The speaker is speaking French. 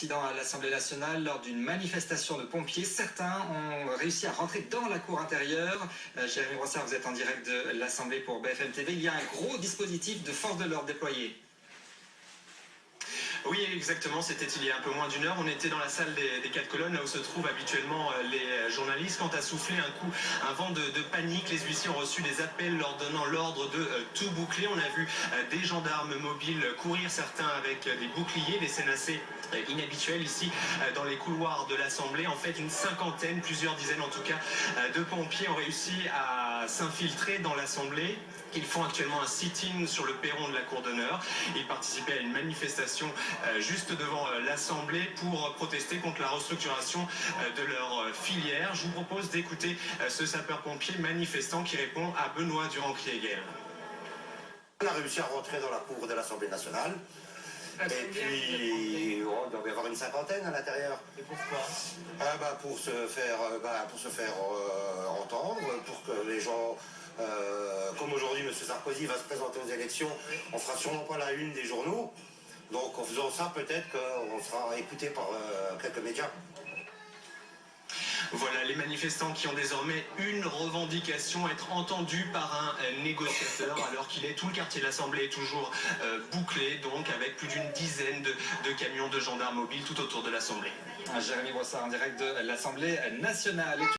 À l'Assemblée nationale, lors d'une manifestation de pompiers, certains ont réussi à rentrer dans la cour intérieure. Jérémy Brossard, vous êtes en direct de l'Assemblée pour BFM TV. Il y a un gros dispositif de force de l'ordre déployé. Oui, exactement, c'était il y a un peu moins d'une heure. On était dans la salle des 4 colonnes, là où se trouvent habituellement les journalistes. Quand a soufflé un vent de panique, les huissiers ont reçu des appels leur donnant l'ordre de tout boucler. On a vu des gendarmes mobiles courir, certains avec des boucliers, des scènes assez inhabituelles ici dans les couloirs de l'Assemblée. En fait, une cinquantaine, plusieurs dizaines en tout cas, de pompiers ont réussi à s'infiltrer dans l'Assemblée. Ils font actuellement un sit-in sur le perron de la Cour d'honneur. Ils participaient à une manifestation juste devant l'Assemblée pour protester contre la restructuration de leur filière. Je vous propose d'écouter ce sapeur-pompier manifestant qui répond à Benoît Durand-Kriegel. On a réussi à rentrer dans la cour de l'Assemblée nationale. Et puis, on doit y avoir une cinquantaine à l'intérieur. Et pourquoi pour se faire entendre, pour que les gens, comme aujourd'hui M. Sarkozy va se présenter aux élections, on fera sûrement pas la une des journaux. Donc en faisant ça, peut-être qu'on sera écouté par quelques médias. Voilà les manifestants qui ont désormais une revendication, être entendus par un négociateur, alors qu'il est tout le quartier de l'Assemblée est toujours bouclé, donc avec plus d'une dizaine de camions de gendarmes mobiles tout autour de l'Assemblée. Jérémy Brossard en direct de l'Assemblée nationale.